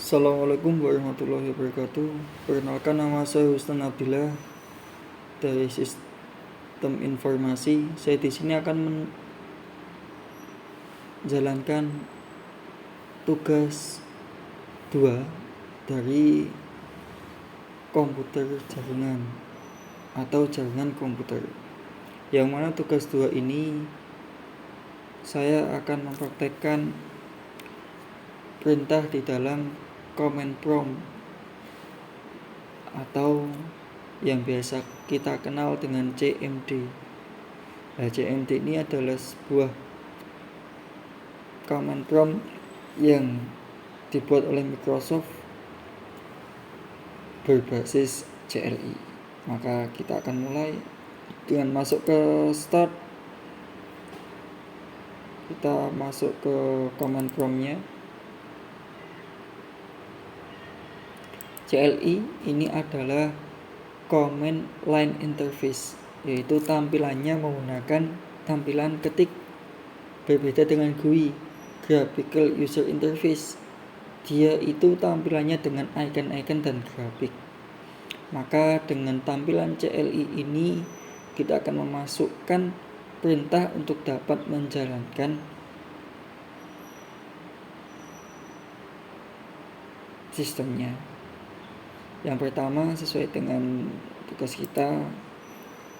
Assalamualaikum warahmatullahi wabarakatuh. Perkenalkan, nama saya Husnan Abdillah dari Sistem Informasi. Saya di sini akan menjalankan tugas 2 dari komputer jaringan atau jaringan komputer. Yang mana tugas 2 ini saya akan mempraktekkan perintah di dalam command prompt atau yang biasa kita kenal dengan CMD. Nah, CMD ini adalah sebuah command prompt yang dibuat oleh Microsoft berbasis CLI. Maka kita akan mulai dengan masuk ke start. Kita masuk ke command prompt-nya. CLI ini adalah command line interface, yaitu tampilannya menggunakan tampilan ketik. Berbeda dengan GUI, graphical user interface, dia itu tampilannya dengan icon-icon dan grafik. Maka dengan tampilan CLI ini kita akan memasukkan perintah untuk dapat menjalankan sistemnya. Yang pertama, sesuai dengan tugas kita,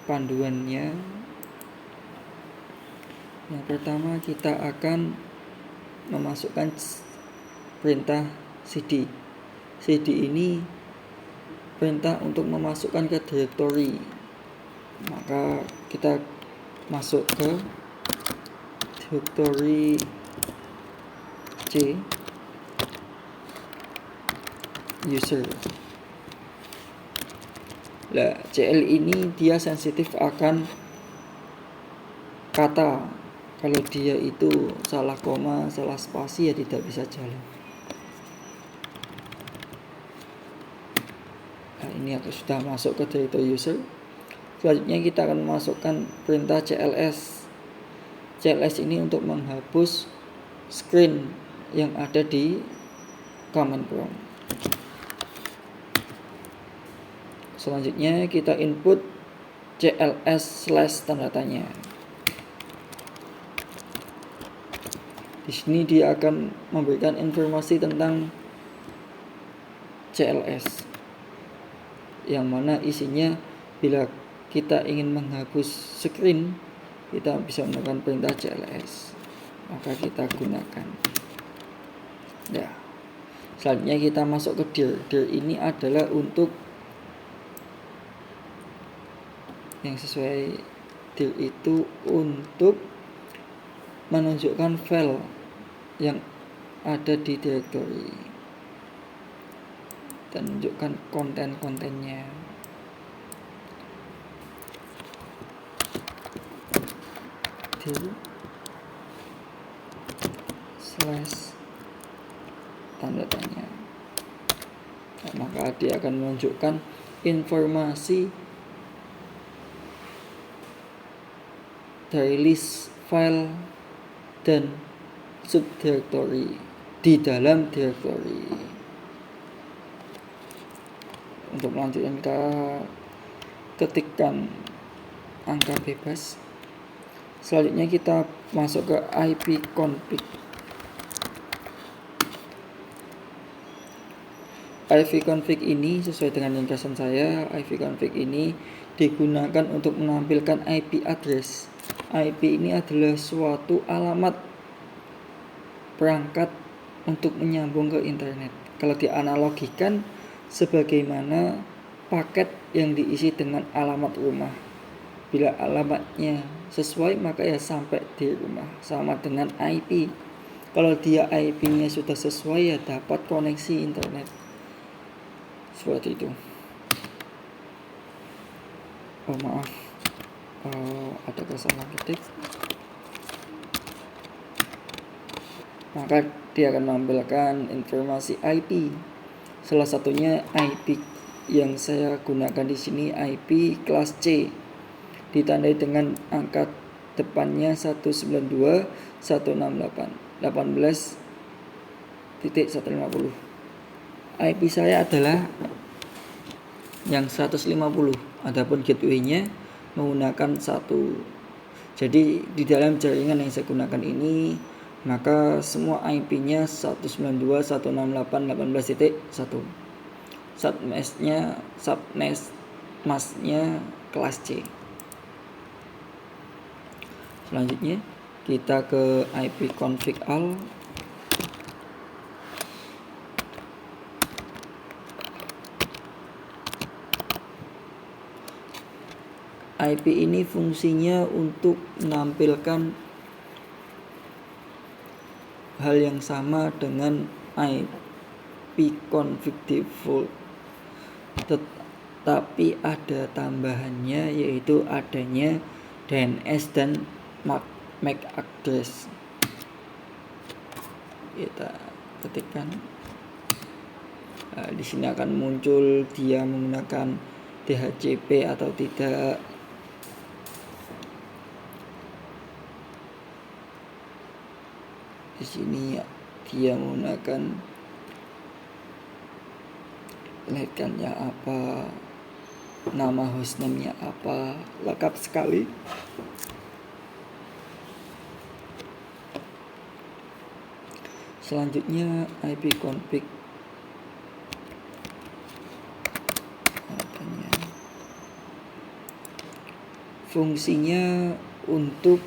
panduannya. Yang pertama, kita akan memasukkan perintah cd. cd ini perintah untuk memasukkan ke directory. Maka kita masuk ke directory C user. Nah, CL ini dia sensitif akan kata. Kalau dia itu salah koma, salah spasi, ya tidak bisa jalan. Nah, ini aku sudah masuk ke directory user. Selanjutnya kita akan memasukkan perintah CLS. CLS ini untuk menghapus screen yang ada di command prompt. Selanjutnya kita input CLS / tanda tanya. Di sini dia akan memberikan informasi tentang CLS, yang mana isinya bila kita ingin menghapus screen, kita bisa menggunakan perintah CLS. Maka kita gunakan. Ya. Selanjutnya kita masuk ke dir. Dir ini adalah untuk yang sesuai dir itu untuk menunjukkan file yang ada di directory dan menunjukkan konten-kontennya. Dir / tanda tanya. Nah, maka dia akan menunjukkan informasi dari list file dan subdirectory di dalam directory. Untuk melanjutkan, kita ketikkan angka bebas. Selanjutnya kita masuk ke ipconfig. ipconfig ini sesuai dengan ringkasan saya, ipconfig ini digunakan untuk menampilkan IP address. IP ini adalah suatu alamat perangkat untuk menyambung ke internet. Kalau dianalogikan sebagaimana paket yang diisi dengan alamat rumah. Bila alamatnya sesuai, maka ya sampai di rumah. Sama dengan IP. Kalau dia IP-nya sudah sesuai, ya dapat koneksi internet. Seperti itu. Oh, maaf, ada kesalahan ketik. Maka dia akan menampilkan informasi IP. Salah satunya IP yang saya gunakan di sini IP kelas C, ditandai dengan angka depannya 192.168.18.150. IP saya adalah yang 150, adapun gateway-nya menggunakan 1. Jadi di dalam jaringan yang saya gunakan ini, maka semua IP-nya 192.168.18.1. Subnet-masknya kelas C. Selanjutnya kita ke ipconfig all. IP ini fungsinya untuk menampilkan hal yang sama dengan ipconfig default, tetapi ada tambahannya, yaitu adanya DNS dan MAC address. Kita ketikkan. Di sini akan muncul dia menggunakan DHCP atau tidak. Di sini dia menggunakan lekannya apa, nama hostname-nya apa, lengkap sekali. Selanjutnya ipconfig fungsinya untuk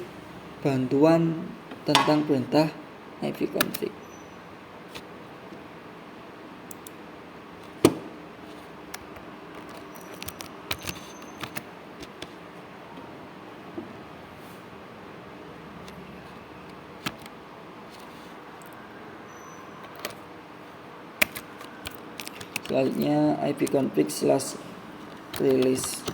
bantuan tentang perintah ipconfig. Selanjutnya ipconfig/release.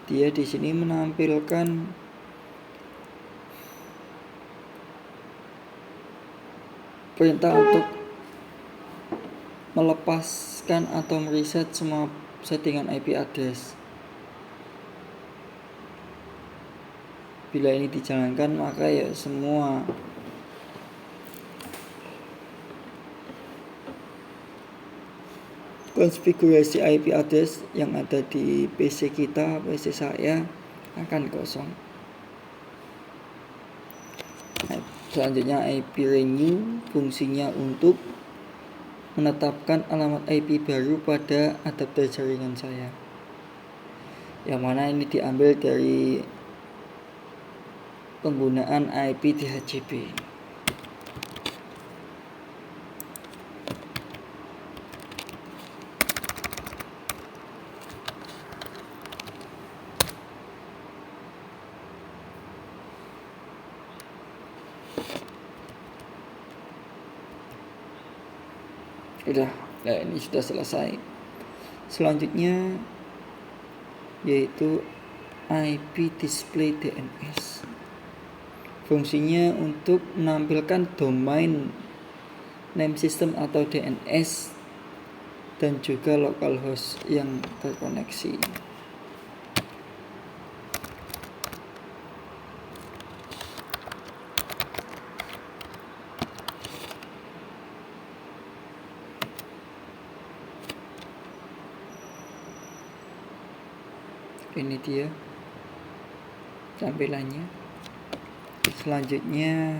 Dia di sini menampilkan perintah untuk melepaskan atau mereset semua settingan IP address. Bila ini dijalankan, maka ya semua konfigurasi IP address yang ada di PC kita, PC saya, akan kosong. Selanjutnya IP renew, fungsinya untuk menetapkan alamat IP baru pada adapter jaringan saya, yang mana ini diambil dari penggunaan IP DHCP. Ini sudah selesai. Selanjutnya yaitu IP display DNS. Fungsinya untuk menampilkan domain name system atau DNS dan juga localhost yang terkoneksi. Ini dia tampilannya. Selanjutnya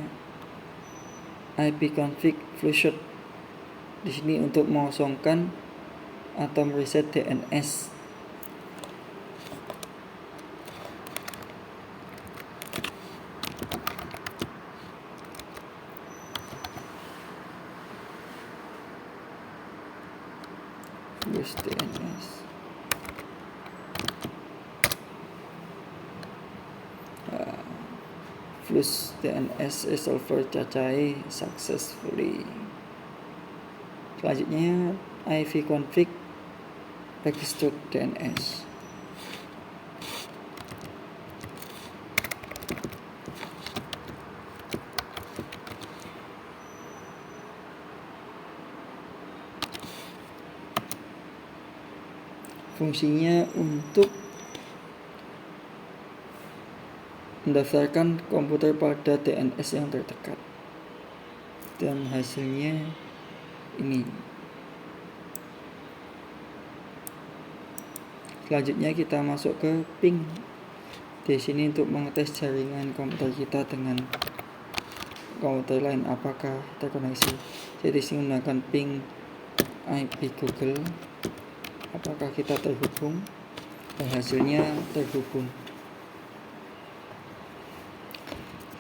ipconfig flushot. Di sini untuk mengosongkan atau mereset DNS. Flush DNS. Flush DNS resolver cacai successfully. Selanjutnya ipconfig extract DNS. Fungsinya untuk mendaftarkan komputer pada DNS yang terdekat. dan hasilnya ini. Selanjutnya kita masuk ke ping. Di sini untuk mengetes jaringan komputer kita dengan komputer lain apakah terkoneksi. Jadi di sini menggunakan ping IP Google, apakah kita terhubung, dan hasilnya terhubung.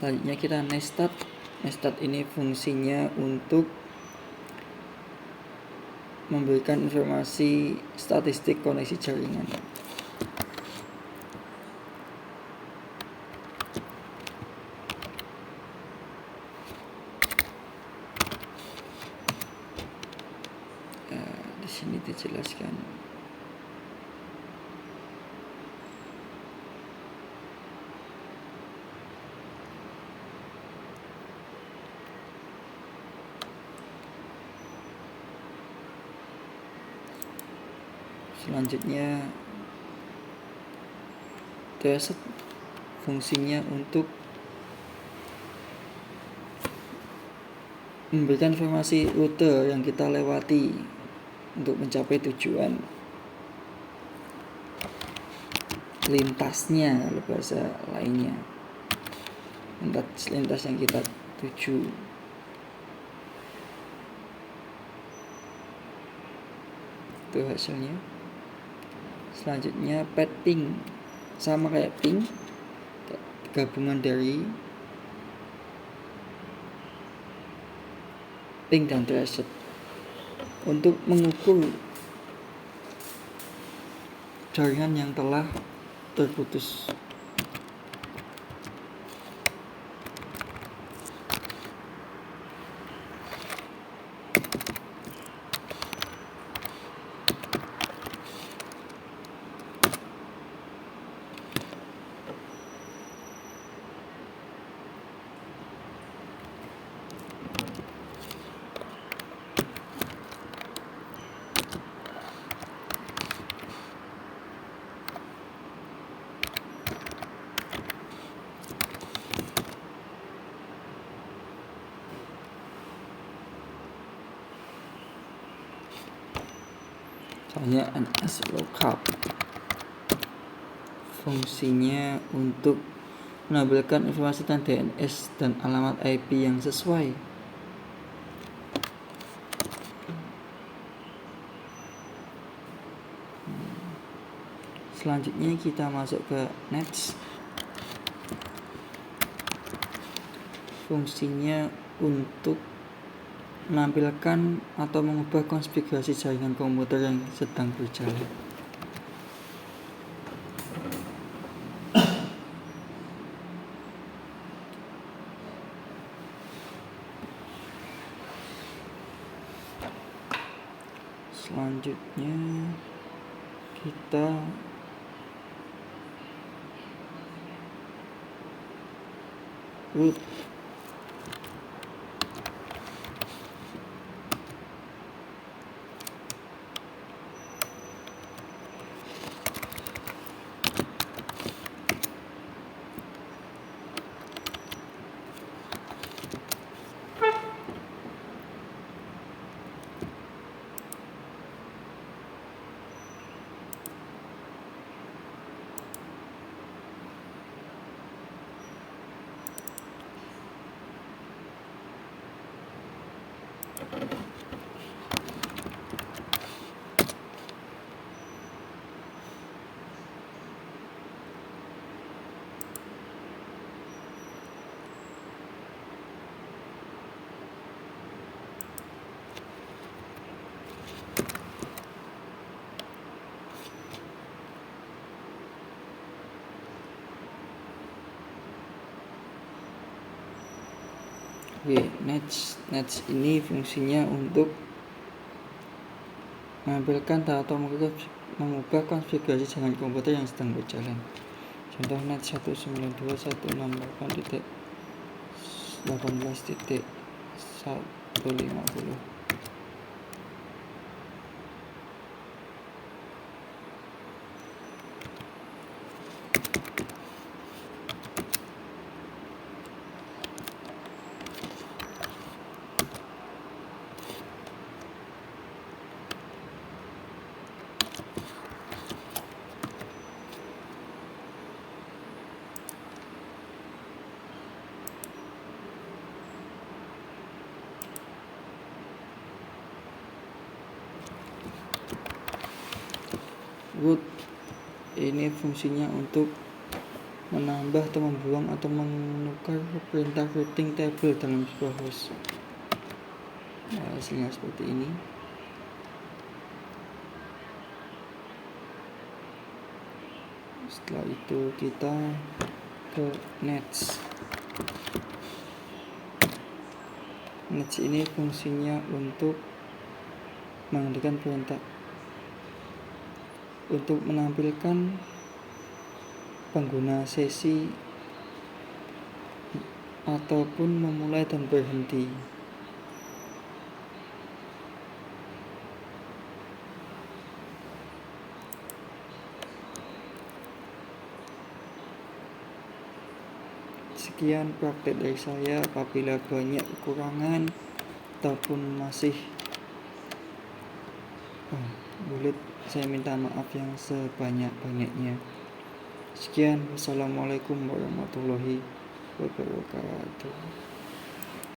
Selanjutnya kita Netstat. Netstat ini fungsinya untuk memberikan informasi statistik koneksi jaringan. Di sini dijelaskan. Selanjutnya Traced fungsinya untuk memberikan informasi rute yang kita lewati untuk mencapai tujuan, lintasnya kalau bahasa lainnya, lintas yang kita tuju. Itu hasilnya. Selanjutnya pad ping, sama kayak ping, gabungan dari ping dan traced untuk mengukur jaringan yang telah terputus. Soalnya NS lookup fungsinya untuk menampilkan informasi tentang DNS dan alamat IP yang sesuai. Selanjutnya kita masuk ke Nets. Fungsinya untuk menampilkan atau mengubah konfigurasi jaringan komputer yang sedang berjalan. Selanjutnya kita root. Nets ini fungsinya untuk menampilkan atau mengubah konfigurasi jaringan komputer yang sedang berjalan. Contoh Nets 192.168.18.150. Root ini fungsinya untuk menambah atau membuang atau menukar perintah routing table dalam sebuah host. Nah, hasilnya seperti ini. Setelah itu kita ke nets. Nets ini fungsinya untuk menghentikan perintah, untuk menampilkan pengguna sesi ataupun memulai dan berhenti. Sekian praktek dari saya. Apabila banyak kekurangan ataupun masih sulit, saya minta maaf yang sebanyak-banyaknya. Sekian, wassalamualaikum warahmatullahi wabarakatuh.